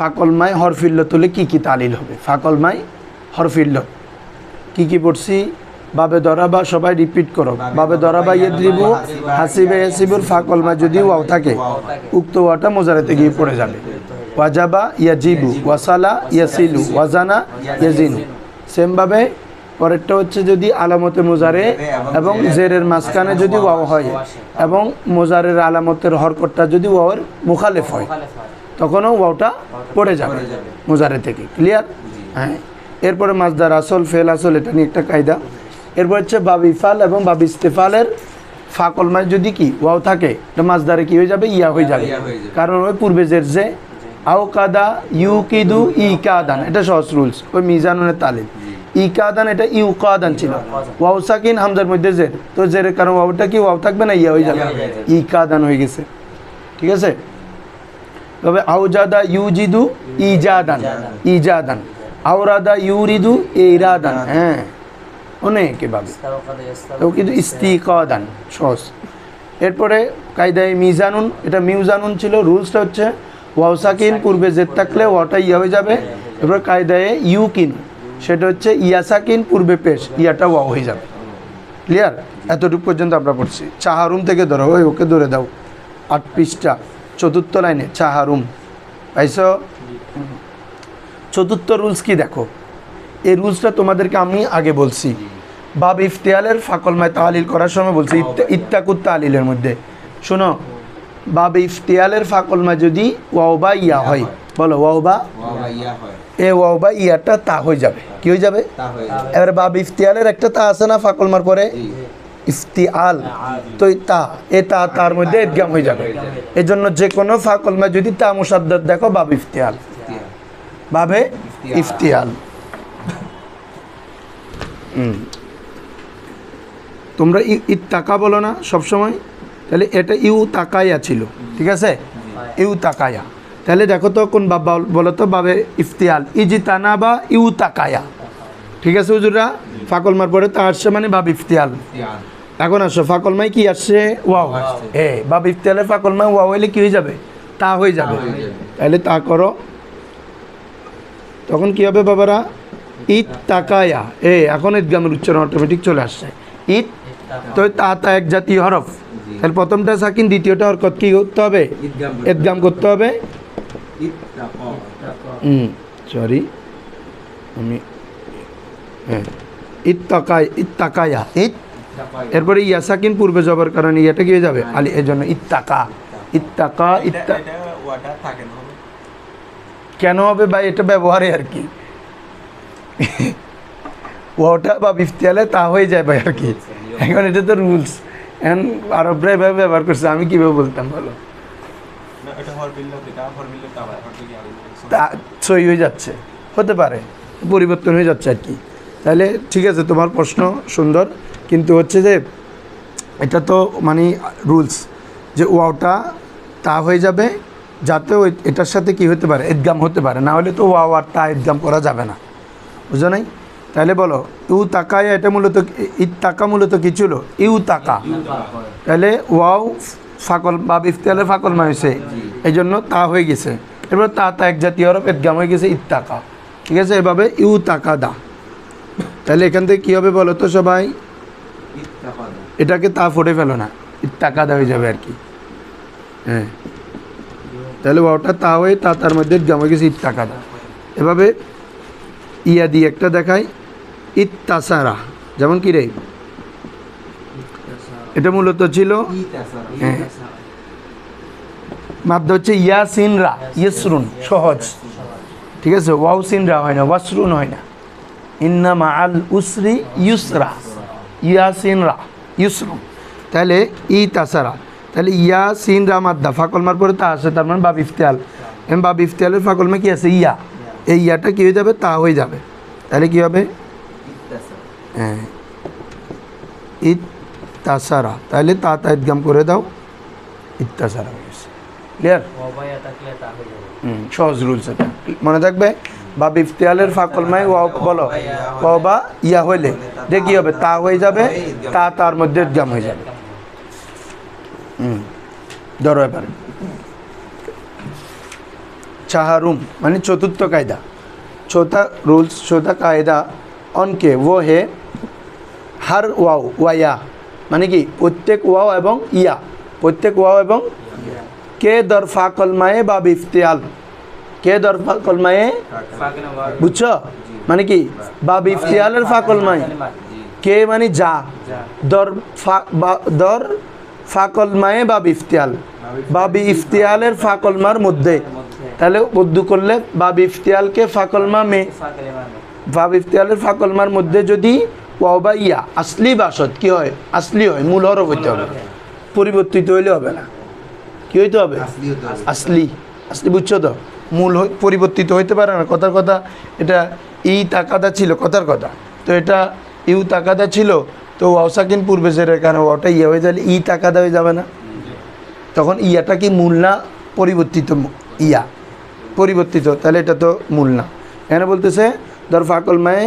ফাকলমায় হরফিল্লত হলে কী তালিল হবে? ফাকলমায় হরফিল্লত কী পড়ছি? বাবে দরাবা, সবাই রিপিট করো। বাবে দরাবা ইয়াদরিবু, হাসিবে ইয়াসিবুর ফাকলমায় যদি ওয়াও থাকে উক্ত ওয়াটা মোজারেতে গিয়ে পড়ে যাবে। ওয়াজাবা ইয়াজিবু, ওয়াসালা ইয়াসিলু, ওয়াজানা ইয়াজিনু। সেমভাবে পরেরটা হচ্ছে যদি আলামতে মোজারে এবং জেরের মাঝখানে যদি ওয়াও হয় এবং মোজারের আলামতের হরকতটা যদি ওয়াওয়ের মুখালেফ হয় তখনও ওয়াওটা পড়ে যাবে মোজারে থেকে। ক্লিয়ার? হ্যাঁ। এরপরে মাজদার আসল, ফেল আসল, এটা নিয়ে একটা কায়দা। এরপর হচ্ছে বাব ইফাল এবং বাব ইস্তেফালের ফাকলমায় যদি কি ওয়াও থাকে এটা মাজদারে কি হয়ে যাবে? ইয়া হয়ে যাবে। কারণ ওই পূর্বে জের যে আও কাদা ইউ কিদু ই কাদান, এটা সহজ রুলস, ওই মিজানুনের তালিম। ই কাদান এটা ইউ কাদান ছিল, ওয়াও সাকিন হামজার মধ্যে জের, তো জেরের কারণ ওয়াওটা কি ওয়াও থাকবে না, ইয়া হয়ে যাবে, ই কাদান হয়ে গেছে। ঠিক আছে? তবে আউজাদা ইউজিদু ইজাদান, ইজাদান, আওরাদা ইউরিদু ইরাদান। হ্যাঁ, অনেকভাবে তো কিন্তু ইস্তিকাদান সহজ। এরপরে কায়দায় মিজানুন, এটা মিউজানুন ছিল, রুলসটা হচ্ছে ওয়াও সাকিন পূর্বে জের থাকলে ওয়াটা ইয়া হয়ে যাবে। এরপর কায়দায় ইউকিন, সেটা হচ্ছে ইয়া সাকিন পূর্বে পেশ, ইয়াটা ওয়াও হয়ে যাবে। ক্লিয়ার? এতটুকু পর্যন্ত আমরা পড়ছি। চাহারুম থেকে ধরো, ওই ওকে ধরে দাও, 8 পৃষ্ঠা 4th লাইনে চাহারুম পাইছ? চতুর্থ রুলস কি দেখো, এই রুলসটা তোমাদেরকে আমি আগে বলছি, বাব ইফতিয়ালের ফাকলমায় তালিল করার সময় বলছি, ইত্তাকুত তালিলের মধ্যে শোনো, বাব ইফতিয়ালের ফাকলমায় যদি ওয়াও বা ইয়া হয়, বলো ওয়াও বা ইয়া হয়, এ ওয়াও বা ইয়াটা তা হয়ে যাবে। কি হয়ে যাবে? এবারে বাব ইফতিয়ালের একটা তা আছে না ফাকলমার পরে, ইফতিয়াল, তো তা, এ তা তার মধ্যে ইদগাম হয়ে যাবে। এই জন্য যে কোনো ফাকলমায় যদি তা মুসাদ্দাদ দেখো বাব ইফতিয়াল, বাবে ইফতিয়াল। তোমরা ইত্তাকা বলো না সবসময়, তাহলে এটা ইউ তাকায়া ছিল, ঠিক আছে? ইউ তাকায়া, তাহলে দেখো তো কোন বাব বলো তো, বাবে ইফতিয়াল, ইজিতানা বা ইউ তাকায়া। ঠিক আছে হুজুররা? ফাকলমার পরে তা আসছে মানে বাব ইফতিয়াল। এখন আসো, ফাকলমায় কি আসছে? ওয়াও। বাব ইফতিয়ালের ফাকলমায় ওয়াও হইলে কি হয়ে যাবে? তা হয়ে যাবে। তাহলে তা করো, তখন কি হবে বাবারা? ইত তাকায়া, এখন ইদগামের উচ্চারণ অটোমেটিক চলে আসছে। ইত, তো তা তা এক জাতীয় হরফ, তাহলে প্রথমটা সাকিন, দ্বিতীয়টা হরকত কি করতে হবে? ইদগাম করতে হবে। সরি, আমি ইত্তাকায়, ইত্তাকায়া, ইত, এরপরে ইয়া সাকিন পূর্বে জবর কারণে ইয়াটা কি হয়ে যাবে? আলি, এর জন্য ইত্তাকা, ইত্তাকা, ইত্তা। কেন হবে ভাই? এটা ব্যবহারে আর কি, ওটা বা ইফতিয়ালে তা হয়ে যায় ভাই আর কি। এখন এটা তো রুলস, এখন আরবরা এভাবে ব্যবহার করছে, আমি কীভাবে বলতাম বলো? তা সই হয়ে যাচ্ছে, হতে পারে পরিবর্তন হয়ে যাচ্ছে আর কি। তাহলে ঠিক আছে, তোমার প্রশ্ন সুন্দর, কিন্তু হচ্ছে যে এটা তো মানে রুলস যে ওয়াওটা তা হয়ে যাবে, যাতে ওই এটার সাথে কি হতে পারে? ইদগাম হতে পারে, না হলে তো ওয়াও আর তা ইদগাম করা যাবে না, বুঝো নাই? তাহলে বলো ইউ তাকায়া, এটা মূলত ইত্তাকা মূলত কি ছিল? ইউ তাকা, তাহলে ওয়াও ফাকল বাব ইফতিয়ালের ফাকলমা হয়েছে, এই জন্য তা হয়ে গেছে। এবার তা তা এক জাতীয় হরফ, ইদগাম হয়ে গেছে ইত্তাকা। ঠিক আছে? এভাবে ইউ তাকা দা। তাহলে এখান থেকে কী হবে বলো তো সবাই? এটাকে তা ফুটে ফেলো না, ইত্তাকা দা হয়ে যাবে আর কি। হ্যাঁ, তাহলে ওটা তা হয়ে তা তার মধ্যে ইদগাম হয়ে গেছে ইত্তাকা দা। এভাবে ইয়া দিয়ে একটা দেখায়, ইত্তাসারা, যেমন কি রে, এটা মূলত ছিল মাদ্দ হচ্ছে ইয়া সিনরা, ইয়সরুন, সহজ। ঠিক আছে? ওয়াও সিনরা হয় না, ওয়াসরুন হয় না। ইন্না মাআল উসরি ইউসরা, ইয়া সিনরা ইউসরুন। তাহলে ই তাসারা, তাহলে ইয়া সিনরা মাদ্দা, ফাকলমার পরে তা আসে, তার মানে বাব ইফতিয়াল। বাব ইফতিয়ালের ফাকলমা কি আছে? ইয়া, এই ইয়াটা কী হয়ে যাবে? তা হয়ে যাবে। তাহলে কী হবে? হ্যাঁ, ইত্তাসারা, তাহলে তা তা ইদগাম করে দাও, ইত্তাসারা হয়ে গেছে। ক্লিয়ার? সহজ রুলস, এটা মনে থাকবে। বাব ইফতিয়ালের ফাকলমায় ওয়াও বলো, ওয়াও বা ইয়া হইলে যে কী হবে? তা হয়ে যাবে, তা তার মধ্যে ইদগাম হয়ে যাবে। ধরো এবারে चाहरुम माने चतुर्थ कायदा, चौथा रूल्स, चौथा कायदा অনকে वो है हर वाव वाया মানে কি প্রত্যেক ওয়াও এবং ইয়া, প্রত্যেক ওয়াও এবং কে দরফা কলমায়ে বা ইফতিয়াল, কে দরফা কলমায়ে বুঝছো মানে কি বা ইফতিয়ালের ফা কলমায়ে, কে মানে যা, দর ফা কলমায়ে বা ইফতিয়াল, বা ইফতিয়ালের ফা কলমার মধ্যে, তাহলে উর্দু করলে বা ইফতিয়ালকে ফা কলমা মে, বা ইফতিয়ালের ফা কলমার মধ্যে যদি ওয়াও বা ইয়া আসলি বাসত কি হয়, আসলি হয়, মূল হরফ হইতে হবে, পরিবর্তিত হইলে হবে না, কি হইতে হবে আসলি, আসলি বুঝছো তো, মূল পরিবর্তিত হইতে পারে না, কথার কথা এটা ই তাকাদা ছিল কথার কথা, তো এটা ইউ তাকাদা ছিল, তো ওয়াও সাকিন পূর্বে সেটার কারণে ওটা ইয়া হয়ে যাবে, ই তাকাদা হয়ে যাবে না, তখন ইয়াটা কি মূল না পরিবর্তিত, ইয়া পরিবর্তিত, তাহলে এটা তো মূল না। এখানে বলতেছে ধর ফাকল মায়ে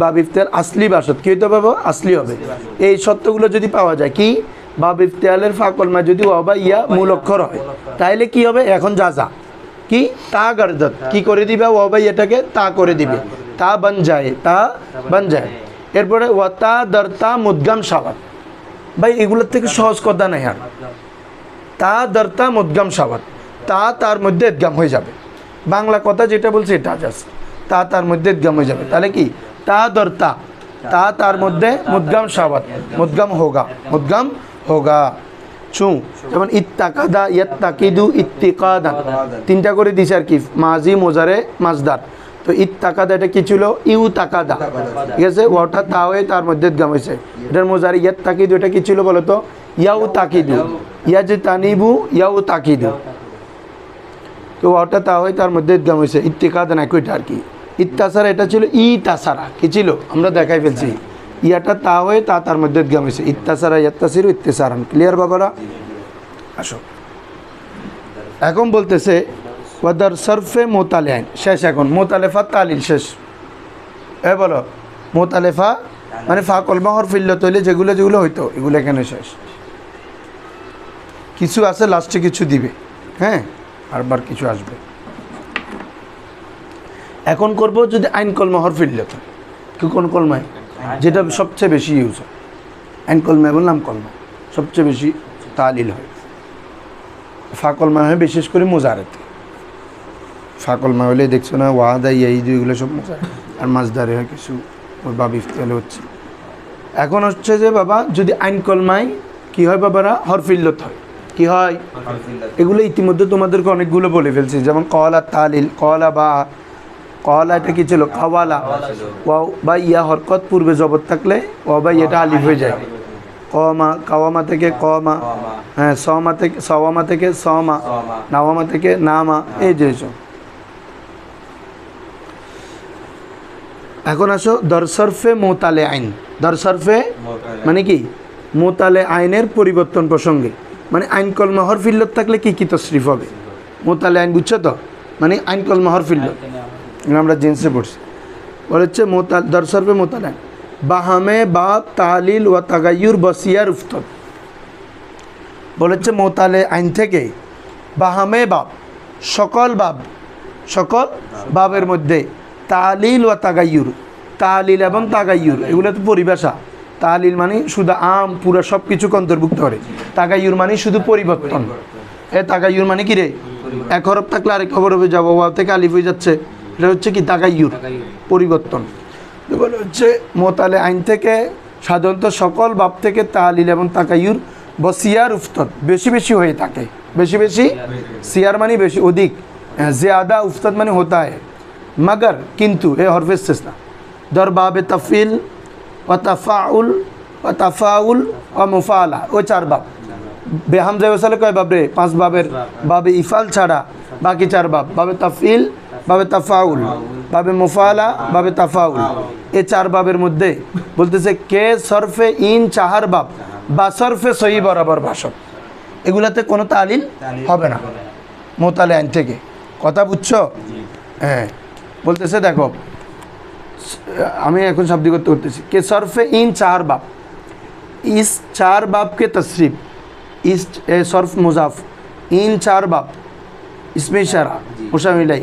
বাব ইফতিয়াল আসলি বাসত কী হইতে পাবো, আসলি হবে। এই সত্যগুলো যদি পাওয়া যায় কি বাব ইফতিয়ালের ফাকল মায়ে যদি ওয়া বা ইয়া মূল অক্ষর হয়, তাহলে কি হবে, এখন যা যা কি তা গারদত কি করে দিবে, ওয়া বা ইয়াটাকে তা করে দিবে, তা বান যায়, তা বান যায়। এরপরে ওয়াতা দরতা মুদগাম সাবাত, ভাই এগুলোর থেকে সহজ কথা নাই আর, তা দরতা মুদগাম সাবাত, তা তার মধ্যে এদগাম হয়ে যাবে, বাংলা কথা যেটা বলছে এটা জাস্ট তা তার মধ্যে এদগাম হয়ে যাবে, তাহলে কি তা দরতা, তা তার মধ্যে মুদগাম সাবাত, মুদগাম হোগা, মুদগাম হোগা। চু যেমন ইত্তাকাদা, ইয়াত্তাকিদু, ইত্তিকাদা, তিনটা করে দিছে আর কি, মাজি মোজারে মাজদার। তো ইত্তাকাদা এটা কি ছিল, ইউ তাকাদা, ঠিক আছে, ওটা তা হয়ে তার মধ্যে এদগাম হয়েছে। এটার মোজারে ইয়াত্তাকিদু এটা কি ছিল বলো তো, ইয়াউ তাকিদু, ইয়াজ তানিবু ইয়াউ তাকিদু, তো ওটা তা হয়ে তার মধ্যে এদগাম হয়েছে, ইত্তিকাদা না কইটা আর কি। ইত্তাসারা এটা ছিল ই তাসারা, কি ছিল আমরা দেখাই ফেলছি, ইয়াটা তা হয়ে তা তার মধ্যে এদগাম হয়েছে, ইত্তাসারা ইয়াত্তাসিরু ইত্তিসারান। ক্লিয়ার বাবারা? আসো এখন বলতেছে ওয়াদার সরফে মোতালে আইন শেষ, এখন মোতালেফা তালিল শেষ। এ বলো মোতালেফা মানে ফা কলমা হরফ ইল্লত হইলে যেগুলো যেগুলো হইতো এগুলো এখানে শেষ, কিছু আছে লাস্টে কিছু দিবে, হ্যাঁ আরবার কিছু আসবে। এখন করব যদি আইন কলমা হরফ ইল্লত হয়, কি কোন কলমায়, যেটা সবচেয়ে বেশি ইউজ হয়, আইন কলমা এবং নাম কলমা সবচেয়ে বেশি তালিল হয়। ফা কলমা হয় বিশেষ করে মোজারেতে, ফা কলমা হলে দেখছো না ওয়াদা ইয়াই এগুলো সব মোজারে, আর মাজদারে হয় কিছু, ওর বাব ইফতিয়ালে হচ্ছে। এখন হচ্ছে যে বাবা যদি আইন কলমায় কি হয় বাবারা, হরফ ইল্লত হয়, কি হয় এগুলো ইতিমধ্যে তোমাদেরকে অনেকগুলো বলে ফেলছি, যেমন কলা তালিল, কলা বা কলা এটা কি ছিল কাওয়ালা, ওয়াও বা ইয়া হরকত পূর্বে জবর থাকলে ওয়া বা এটা আলিফ হয়ে যায়, কমা কাওয়ামা থেকে কমা, হ্যাঁ সমা থেকে সওয়ামা থেকে সমা, নাওয়ামা থেকে নামা, এই যে সব। এখন আসো দরসরফে মোতালে আইন, দরসরফে মানে কি মোতালে আইনের পরিবর্তন প্রসঙ্গে, মানে আইন কলমা হরফ ইল্লত থাকলে কি কি তশরিফ হবে, মোতালে আইন বুঝছো তো, মানে আইন কলমা হরফ ইল্লত আমরা জিন্সে পড়ছি, বলে হচ্ছে মোতাল দরসরফে মোতালে আইন বাহামে বাব তালিল ওয়া তাগায়ুর বসিয়ার উফতত, বলে হচ্ছে মোতালে আইন থেকে বাহামে বাব সকল বাব, সকল বাবের মধ্যে তালিল ওয়া তাগায়ুর, তালিল এবং তাগায়ুর এগুলো তো পরিভাষা, তালিল মানে শুধু আম পুরো সব কিছুকে অন্তর্ভুক্ত করে, তাগায়ুর মানে শুধু পরিবর্তন, এ তাগায়ুর মানে কি রে, এক হরফ থাকলে আরেক হরফে যাবো, ওয়া থেকে আলিফ হয়ে যাচ্ছে, এটা হচ্ছে কি তাগায়ুর পরিবর্তন। বলে হচ্ছে মোতালে আইন থেকে সাধারণত সকল বাব থেকে তালিল এবং তাগায়ুর বসিয়ার উফতত বেশি বেশি হয়ে থাকে, বেশি বেশি, সিয়ার মানে বেশি অধিক, ज़्यादा उफ्तत মানে होता है, मगर কিন্তু এ হরফে ইস্তিসনা, দর বাবে তাফিল ওয়া তাফাউল ওয়া তাফাউল ওয়া মুফালা, ও চার বাব, বেহামজা ওয়াসালে কয় বাব রে, পাঁচ বাবের, বাবে ইফাল ছাড়া বাকি চার বাব, বাবে তাফিল, বাবে তাফাউল, বাবে মুফালা, বাবে তাফাউল, এই চার বাবের মধ্যে বলতেছে কে সরফে ইন চাহার বাব বা সরফে সহি বরাবর ভাষণ, এগুলাতে কোনো তালিল হবে না মোতালে আইন থেকে, কথা বুঝছো? হ্যাঁ বলতেছে দেখো আমি এখন শাব্দিক করতেছি কে সরফে ইন চার বাব, इस चार बाब के तशरीफ, इस सर्फ मुजाफ इन चार बाब ইসমে ইশারা মুশামিলাই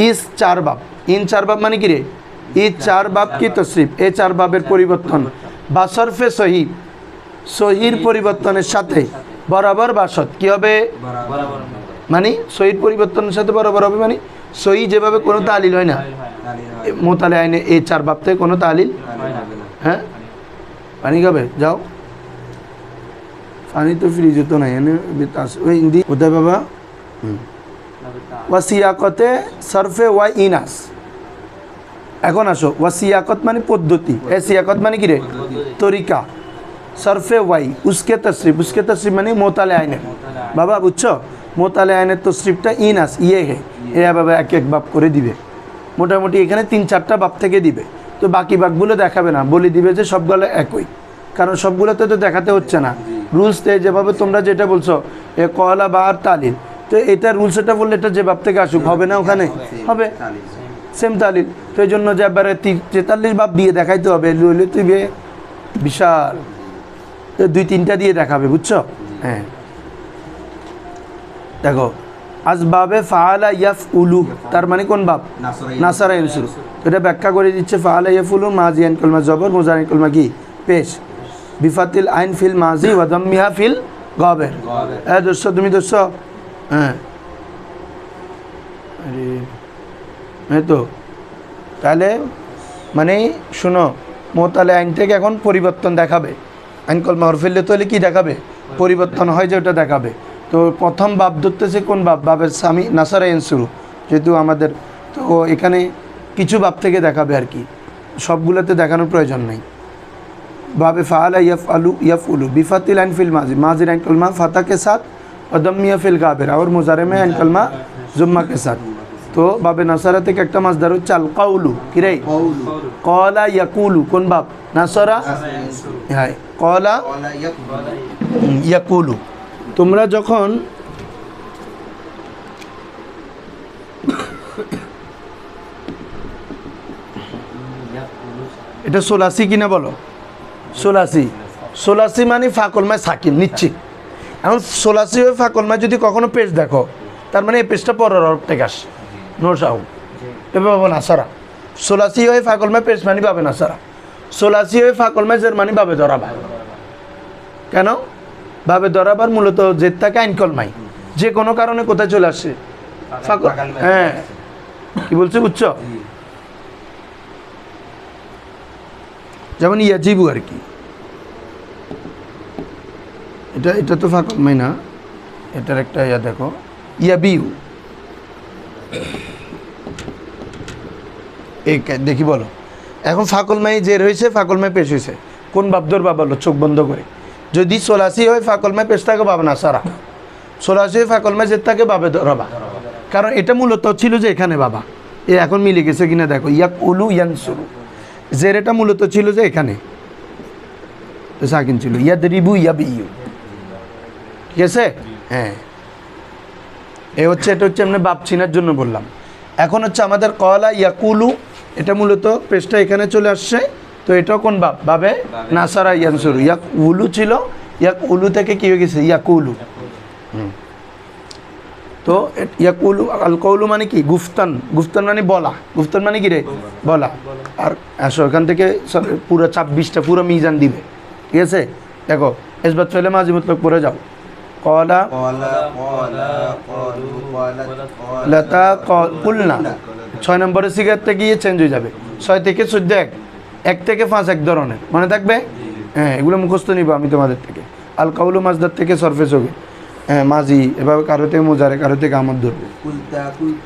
ইস চার বাব ইন চার বাব মানে কি রে ইস চার বাব কি তসরিফ এই চার বাবের পরিবর্তন বাসরফে সহি সহির পরিবর্তনের সাথে বরাবর বাসত কি হবে মানে সহির পরিবর্তনের সাথে বরাবর হবে মানে সহি যেভাবে কোনো তালিল হয় না মোতালে আইনে এই চার বাব থেকে কোনো তালিল হ্যাঁ পানি খাবে যাও পানি তো ফ্রিজ তো নাই ওই হিন্দি কোথায় বাবা ওয়াসিয়াকতে সরফে ওয়া ইনাস এখন আসো ওয়াসিয়াকত মানে পদ্ধতি এ সিয়াকত মানে কি রে তরিকা সরফে ওয়াই উসকে তসরিফ মানে মোতালে আইনে বাবা বুঝছো মোতালে আইনের তসরিফটা ইনাস ইয়ে হে এ বাবা এক এক বাপ করে দিবে মোটামুটি এখানে 3-4টা বাপ থেকে দিবে তো বাকি বাপগুলো দেখাবে না বলে দিবে যে সবগুলো একই কারণ সবগুলোতে তো দেখাতে হচ্ছে না রুলস যেভাবে তোমরা যেটা বলছো এ কলা বা আর তালিল তো এটা রুলস এটা বললে এটা যে বাপ থেকে আসুক হবে না ওখানে হবে সেম তালিল তো এই জন্য যে একবারে 43 বাপ দিয়ে দেখাইতে হবে লইলে তুই বিশাল 2-3টা দিয়ে দেখাবে বুঝছো হ্যাঁ দেখো আসবাবে ফাআলা ইয়াফউলু তার মানে কোন বাপ নাসারা ইয়ানসুরু এটা ব্যাখ্যা করে দিচ্ছে ফাআলা ইয়াফউলু মাজি আইন কলমা জবর মুজারি কলমা কি পেশ বিফাতিল আইন ফিল মাজি ওয়া দাম্মিহা ফিল গাবের দোস্ত তুমি দোস্ত হ্যাঁ আরে হ্যাঁ তো তাহলে মানে শোনো মোতালে আইন থেকে এখন পরিবর্তন দেখাবে আইন কলমা হরফিল্লে তো কি দেখাবে পরিবর্তন হয় যে ওটা দেখাবে তো প্রথম বাপ ধরতেছে কোন বাপ বাবের স্বামী নাসারা ইয়ানসুরু যেহেতু আমাদের তো এখানে কিছু বাপ থেকে দেখাবে আর কি সবগুলোতে দেখানোর প্রয়োজন নেই বাবে ফাআলা ইয়াফউলু বিফাতিল আইন ফিল माजी आइन कलमा फतह के साथ और दम्मिया फिल गाबिर और मुजारे में आइन कलमा जुम्मा के साथ तो বাবে নাসারা থেকে একটা মাসদার হচ্ছে আল কাউলু কি রে ক্বালা ইয়াকুলু কোন বাপ নাসারা হ্যাঁ ক্বালা ইয়াকুলু তোমরা যখন এটা সোলাসি কিনা বলো সোলাসি মানে ফাকলমায় সাকিন নিশ্চিত এখন সোলাসি হয়ে ফাকলমায় যদি কখনো পেজ দেখো তার মানে এই পেজটা পরের অর্থ থেকে আসে নোসাউ এবার পাবো নাসারা সোলাসি হয়ে ফাকলমায় পেজ মানে পাবে নাসারা সোলাসি হয়ে ফাকলমায় জের মানে পাবে ধরাবা কেন ভাবে ধরাবার মূলত জেদ থাকে আইন কলমাই যে কোনো কারণে কোথায় চলে আসে হ্যাঁ কি বলছে বুঝছো যেমন ইয়াজিবু আর কি এটা তো ফাকলমাই না এটার একটা ইয়া দেখো ইয়াবিউ এই দেখি বলো এখন ফাকলমাই যে রয়েছে ফাকলমাই পেশ হয়েছে কোন বাবদর বাবা বলো চোখ বন্ধ করে যদি সোলাসি হয় ফাকলমায় পেশ থাকে বাবা নাসারা সোলাসি হয় ফাকলমায় জেদ থাকে বাবে রবা কারণ এটা মূলত ছিল যে এখানে বাবা এ এখন মিলে গেছে কিনা দেখো ইয়াক উলু ইয়ানসুরু জের এটা মূলত ছিল যে এখানে সাকিন ছিল ইয়াদরিবু ইয়াবিউ ঠিক আছে হ্যাঁ এটা হচ্ছে আমরা বাপ চিনার জন্য বললাম এখন হচ্ছে আমাদের কলা ইয়াকুলু এটা মূলত পেশটা এখানে চলে আসছে তো এটাও কোন বাপ বাবে নাসারা ইয়ানসুরু ইয়াক উলু ছিল ইয়াক উলু থেকে কি হয়ে গেছে ইয়াকুলু তো ইয়াকুলু আল কৌলু মানে কি গুফতান মানে বলা গুফতান মানে কি রে বলা আর আসো এখান থেকে পুরো 26টা পুরো মিজান দিবে ঠিক আছে দেখো ইসবাত ফেলে মাজি মতলব পড়ে যাও কলা লতা কুলনা 6 নম্বরের সিগারতে গিয়ে চেঞ্জ হয়ে যাবে 6 থেকে 14 1 থেকে 5 এক ধরনের মনে থাকবে হ্যাঁ এগুলো মুখস্থ নিব আমি তোমাদের থেকে আল কাউলু মাসদার থেকে সরফেস হবে হ্যাঁ মাজি এভাবে কারো থেকে মুজারে কারো থেকে আমদ ধরবে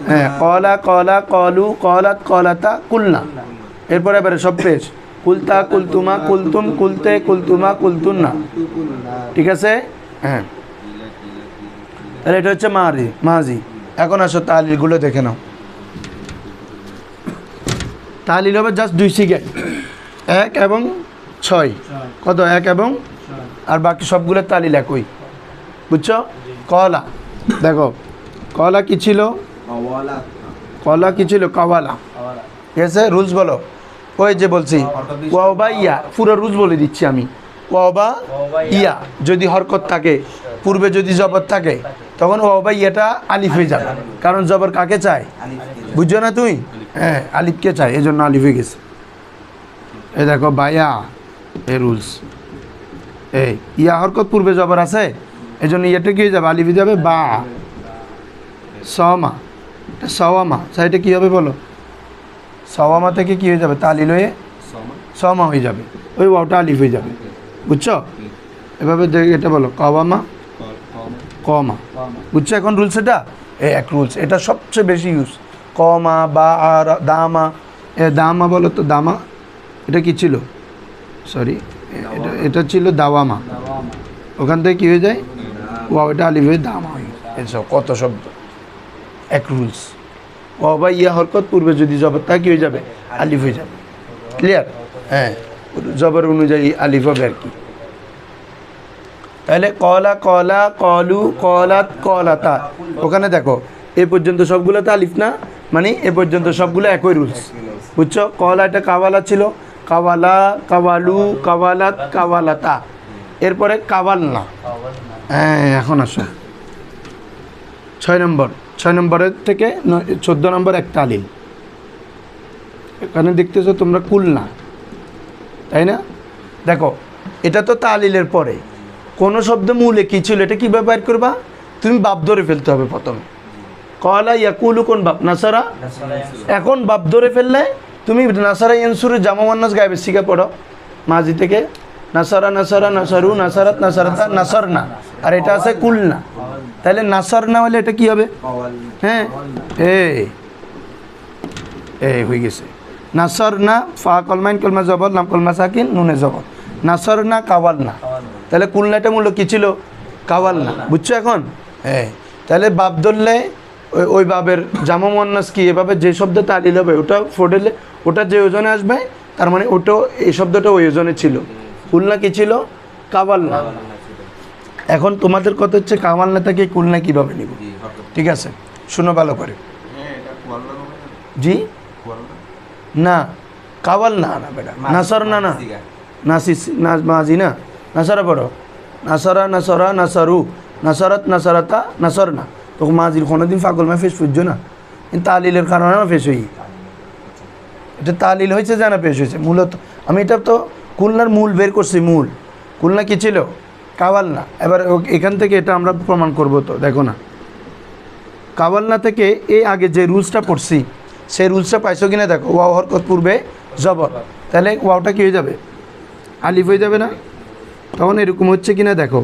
হ্যাঁ কলা কলু কলাত কলাতা কুলনা এরপরে এবারে সব পেশ কুলতা কুলতুমা কুলতুম কুলতে কুলতুমা কুলতুন্না ঠিক আছে হ্যাঁ তাহলে এটা হচ্ছে মাজি এখন আসো তালিলগুলো দেখে নাও তালিল হবে জাস্ট 2 সিগার 1 এবং 6 কত 1 এবং আর বাকি সবগুলো তালিল একই বুঝছো কলা দেখো কলা কি ছিল কাওয়ালা ঠিক আছে রুলস বলো ওই যে বলছি ওয়াবা ইয়া পুরো রুলস বলে দিচ্ছি আমি ওয়াবা ইয়া যদি হরকত থাকে পূর্বে যদি জবর থাকে তখন ওয়াও বা ইয়াটা আলিফ হয়ে যাবে, কারণ জবর কাকে চায় বুঝছো না তুমি? হ্যাঁ, আলিফকে চায়, এই জন্য আলিফ হয়ে গেছে। এই দেখো বায়া, এই রুলস, এই ইয়া হরকত পূর্বে জবর আছে, এই জন্য ইয়েটা কি হয়ে যাবে আলিফ হয়ে যাবে। বা সওয়ামা, সওয়ামা, সাইডে কী হবে বলো? সওয়ামা থেকে কী হয়ে যাবে তালিল হয়ে সওয়ামা হয়ে যাবে, ওই ওয়াওটা আলিফ হয়ে যাবে, বুঝছো? এভাবে এটা বলো কওয়ামা কমা, বুঝছো এখন রুলস? এটা এক রুলস, এটা সবচেয়ে বেশি ইউজ। কমা বা আর দামা, দামা বলো তো, দামা এটা কি ছিল? সরি, এটা ছিল দাওয়ামা, ওখান থেকে কী হয়ে যায় ওয়াও এটা আলিফ হয়ে দামা হয়ে যায়। এসব কত শব্দ, এক রুলস। ওয়াও বা ইয়া হরকত পূর্বে যদি জবর তা কী হয়ে যাবে আলিফ হয়ে যাবে। ক্লিয়ার? হ্যাঁ, জবর অনুযায়ী আলিফ হবে আর কি। তাহলে কলা কলা কলু কলাত কলাতা, ওখানে দেখো এ পর্যন্ত সবগুলো তো আলিফ না, মানে এ পর্যন্ত সবগুলো একই রুলস, বুঝছো? কলা এটা কাওয়ালা ছিল, কাওয়ালা কাওয়ালু কাওয়ালাত কাওয়ালাতা, এরপরে কাওয়াল না। হ্যাঁ, এখন আসো 6 নম্বরের থেকে 14 নম্বর একটা আলিল। এখানে দেখতেছো তোমরা কুলনা, তাই না? দেখো এটা তো তালিলের পরে, কোনো শব্দ মূলে কী ছিল এটা কীভাবে বের করবা? তুমি বাপ ধরে ফেলতে হবে প্রথমে। কলা ইয়াকুলু কোন বাপ? নাসারা। এখন বাপ ধরে ফেললে তুমি নাসারা ইয়ানসুরের জামা মুয়ান্নাস গায়েবের শিখে পড়ো মাজি থেকে। নাসারা নাসারা নাসারু নাসারাত নাসারাতা নাসরনা, আর এটা আছে কুলনা। তাহলে নাসরনা হলে এটা কি হবে? হ্যাঁ, এই হয়ে গেছে নাসরনা, ফা কলমাইন কলমা জবর, লাম কলমা সাকিন, নুনে জবর, নাসরনা কাওয়ালনা। তাহলে কুলনাটা মূল্য কী ছিল? কাওয়ালনা, বুঝছো এখন? হ্যাঁ, তাহলে বাপ ধরলে ওই বাবের জামা মুয়ান্নাস কি এভাবে যে শব্দ তালিল হবে ওটা ফোডেলে ওটা যে ওজনে আসবে, তার মানে ওটাও এই শব্দটা ওই ওজনে ছিল। কুলনা কি ছিল? কাওয়ালনা। এখন তোমাদের কথা হচ্ছে কাওয়ালনা থেকে কুলনা কীভাবে নিব? ঠিক আছে, শুনো ভালো করে। জি না, কাওয়ালনা না বেটা, নাসর না, না নাসিস না, মাজি না, নাসারা পড়ো। নাসারা নাসরা নাসারু নাসারাত নাসারাতা নাসরনা, তো মাজির কোনো দিন ফাগল মা ফেস ফুজছো না, কিন্তু তালিলের কারণে না ফেস হই, এটা তালিল হয়েছে জানা পেশ হয়েছে। মূলত আমি এটা তো কুলনার মূল বের করছি। মূল কুলনা কী ছিল? কাওয়ালনা। এবার এখান থেকে এটা আমরা প্রমাণ করব। তো দেখো না, কাওয়ালনা থেকে এই আগে যে রুলসটা পড়ছি সেই রুলসটা পাইছো কিনা দেখো। ওয়াও হরকত পূর্বে জবর, তাহলে ওয়াওটা কী হয়ে যাবে? আলিফ হয়ে যাবে না? তখন এরকম হচ্ছে কিনা দেখো,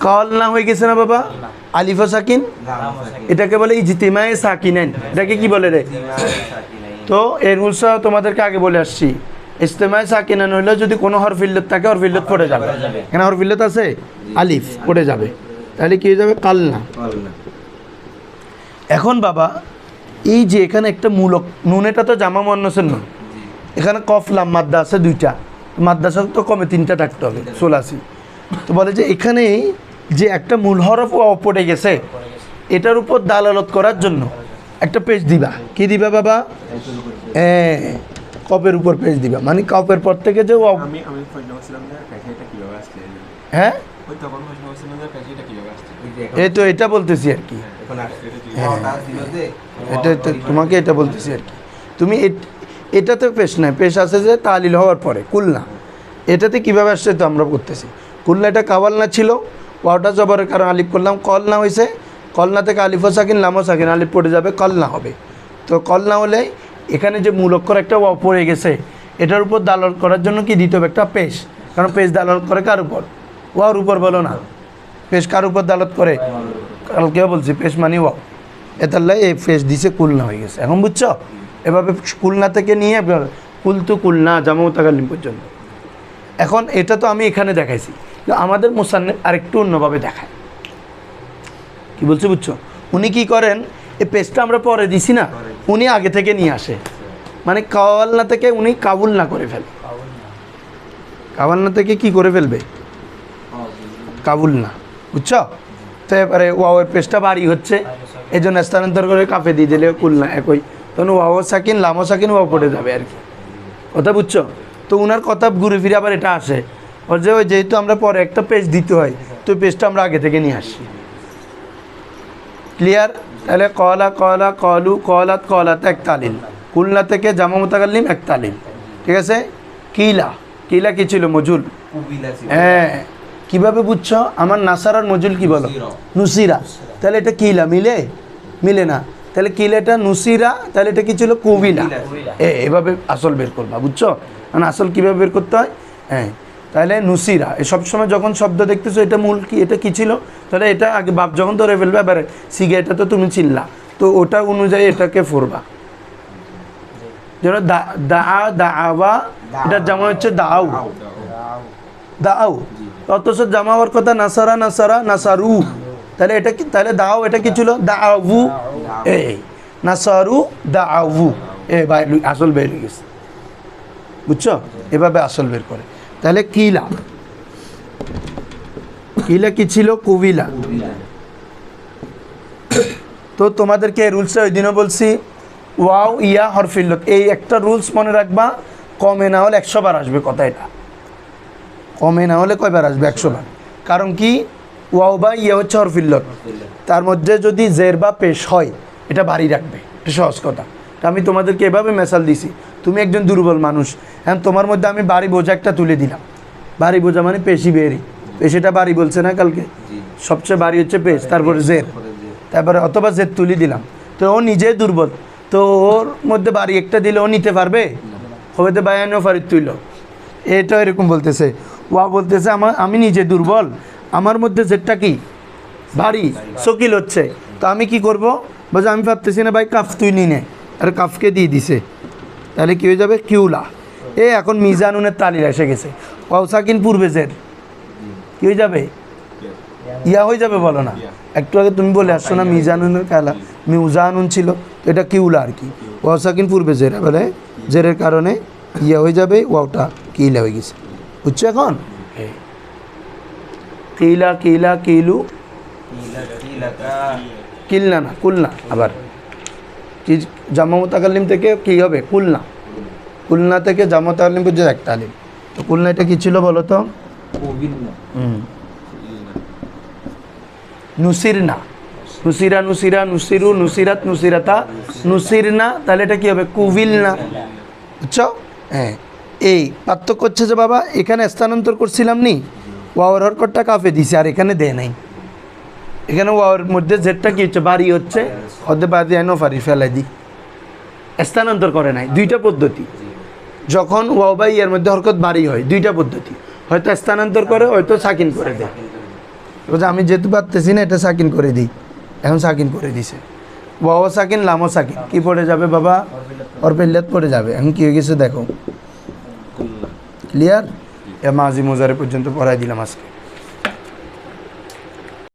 কাওয়ালনা হয়ে গেছে না বাবা? আলিফ সাকিন, এটাকে বলে ইজতিমায়ে সাকিনাইন। এটাকে কি বলে রে? তো এই রুলসটা তোমাদেরকে আগে বলে আসছি। ইজতিমায়ে সাকিনাইন হইলে যদি কোনো হরফিল্লত থাকে হরফিল্লত পড়ে যাবে। এখানে হরফিল্লত আছে, আলিফ পড়ে যাবে, তাহলে কি হয়ে যাবে? কালনা। এখন বাবা এই যে এখানে একটা মূলক নুন, এটা তো জামা মুয়ান্নাসের নুন, এখানে কফ লাম মাদ্দা আছে দুইটা, মাদ্দা তো কমে 3টা থাকতে হবে, 84। তো বলে যে এখানে যে একটা মূল হরফ পড়ে গেছে, এটার উপর দালালত করার জন্য একটা পেজ দিবা। কি দিবা বাবা? কপের উপর পেজ দিবা, মানে কপের পর থেকে যে হ্যাঁ, এই তো এটা বলতেছি আর কি, এটা তোমাকে এটা বলতেছি আর কি। তুমি এটাতে পেশ নাই, পেশ আছে যে তালিল হওয়ার পরে কুলনা। এটাতে কীভাবে আসছে তো আমরা করতেছি। কুলনা এটা কাওয়ালনা ছিল, ওয়াওটা জবরের কারণ আলিফ করলাম, কলনা হয়েছে। কলনা থেকে আলিফ সাকিন লাম সাকিন, আলিফ পড়ে যাবে, কলনা হবে। তো কলনা হলে এখানে যে মূল অক্ষর একটা ওয়াও পড়ে গেছে, এটার উপর দালালত করার জন্য কি দিতে হবে? একটা পেশ। কারণ পেশ দালালত করে কার উপর? ওয়াওর উপর, বলো না। পেশ কার উপর দালালত করে? কালকেও বলছি পেশ মানে ওয়াও। এতাল্লাই এই পেশ দিছে, কুলনা হয়ে গেছে। এখন বুঝছো? এভাবে কুলনা থেকে নিয়ে কুলতু কুলনা জামা মুতাকাল্লিম পর্যন্ত। এখন এটা তো আমি এখানে দেখাইছি, আমাদের মুসান্নিফ আরেকটু অন্যভাবে দেখায়। কি বলছে বুঝছো? উনি কি করেন, এই পেজটা আমরা পরে দিছি না, উনি আগে থেকে নিয়ে আসে, মানে কাওয়ালনা থেকে উনি কাবুলনা করে ফেলে। কাওয়ালনা থেকে কি করে ফেলবে? কাবুলনা, বুঝছো? তো এবারে ওয়াওয়ের পেজটা বাড়ি হচ্ছে, এই জন্য স্থানান্তর করে কাফে দিয়ে দিলে কুলনা একই, তখন ওয়াও সাকিন লামো সাকিন ওয়াও পড়ে যাবে আর কি। কথা বুঝছো? তো উনার কথা ঘুরে ফিরে আবার এটা আসে ওর যে ওই যেহেতু আমরা পরে একটা পেজ দিতে হয়, তো ওই পেজটা আমরা আগে থেকে নিয়ে আসি। ক্লিয়ার? তাহলে কলা কলা কলু কলাত কলাত এক তালিল, কুলনা থেকে জামা মুতাকাল্লিম এক তালিল। ঠিক আছে? কিলা, কিলা কি ছিল? মজুল। হ্যাঁ, কীভাবে বুঝছো? আমার নাসারার মজুল কি বলো? নুসিরা। তাহলে এটা কিলা মিলে? মিলে না। তাহলে কিলাটা নুসিরা, তাহলে এটা কি ছিল? কুবিলা। এভাবে আসল বের করবা, বুঝছো? মানে আসল কীভাবে বের করতে হয়? হ্যাঁ, তাহলে নুসিরা এই সবসময় যখন শব্দ দেখতেছো এটা মূল কি, এটা কি ছিল? তাহলে এটা আগে বাপ যখন ধরে ফেলবে, এবারে সিগে এটা তো তুমি চিল্লা, তো ওটা অনুযায়ী এটাকে ফোরবা। যেন দা দাওয়া, এটার জামা হচ্ছে দাও, দাও। অথচ জামা হওয়ার কথা নাসারা নাসারা নাসারু, তাহলে এটা কি? তাহলে দাও এটা কি ছিল? দাওু। এই নাসারু দাওু, ভাই আসল বের হয়ে গেছে, বুঝছো? এভাবে আসল বের করে। তাহলে কিলা, কিলা কি ছিল? কুবিলা। তো তোমাদেরকে এই রুলসটা ওই দিনও বলছি, ওয়াও ইয়া হরফিল্লত, এই একটা রুলস মনে রাখবা, কমে না হলে 100 বার আসবে কথা। এটা কমে না হলে কয়বার আসবে? 100 বার। কারণ কি? ওয়াও বা ইয়া হচ্ছে হরফিল্লত, তার মধ্যে যদি জের বা পেশ হয় এটা ভারী রাখবে, এটা সহজ কথা। তা আমি তোমাদেরকে এভাবে মেসাল দিছি, তুমি একজন দুর্বল মানুষ, হ্যাঁ, তোমার মধ্যে আমি ভারী বোঝা একটা তুলে দিলাম। ভারী বোঝা মানে পেশি বেরি, পেশিটা ভারী বলছে না কালকে, সবচেয়ে ভারী হচ্ছে পেশ, তারপরে জের, তারপরে অথবা জের তুলে দিলাম। তো ও নিজে দুর্বল, তো ওর মধ্যে ভারী একটা দিলে ও নিতে পারবে? হবে বায়ানো ফারিদ তুইল, এটা এরকম বলতেছে। ওয়া বলতেছে আমি নিজে দুর্বল, আমার মধ্যে জেরটা কি? ভারী, শকিল হচ্ছে, তো আমি কি করব? বলছে আমি ভাবতেছি না ভাই, কাফ তুই নি নে, আর কাফকে দিয়ে দিছে, তাহলে কী হয়ে যাবে? কিউলা। এখন মিজানুনের তালিল এসে গেছে, ওয়াও সাকিন পূর্বে জের, কী হয়ে যাবে? ইয়া হয়ে যাবে, বলো না? একটু আগে তুমি বলে আসছো না মিজানুনের কালা মিউজানুন ছিল, তো এটা কিউলা আর কি। ওয়াও সাকিন পূর্বে জের, বলে জেরের কারণে ইয়া হয়ে যাবে, ওয়াওটা কিলা হয়ে গেছে, বুঝছো? এখন কিলা কিলা কিলু, কিলনা না কুলনা, আবার কি জামা মুতাকাল্লিম থেকে কি হবে? কুলনা, কুলনা থেকে জামা মুতাকাল্লিম পর্যন্ত একটা আলিম। তো কুলনা এটা কি ছিল বলো তো? নুসিরনা, নুসিরা নুসিরা নুসিরু নুসিরাত নুসিরাতা নুসিরনা, তাহলে এটা কি হবে? কুবিলনা, বুঝছো? হ্যাঁ, এই পার্থক্য হচ্ছে যে বাবা এখানে স্থানান্তর করছিলাম নি, ওয়াওয়ার হরকতটা কাফে দিছে, আর এখানে দেয় নাই। এখানে ওয়াওয়ার মধ্যে জেরটা কি হচ্ছে? বাড়ি হচ্ছে, হতে বাড়ি আইনো ফারি ফেলাই দিই, স্থানান্তর করে নাই। দুইটা পদ্ধতি, যখন ওয়াও বা ইয়ার মধ্যে হরকত বাড়ি হয়, দুইটা পদ্ধতি, হয়তো স্থানান্তর করে, হয়তো সাকিন করে দেয়। বলছে আমি যেহেতু পারতেছি না, এটা সাকিন করে দিই, এখন সাকিন করে দিছে। ওয়াও সাকিন লামো সাকিন, কি পড়ে যাবে বাবা? হরফিল্লাত পড়ে যাবে। এখন কী হয়ে গেছে দেখো, ক্লিয়ার? মাঝি মোজারে পর্যন্ত পড়াই দিলাম আজকে।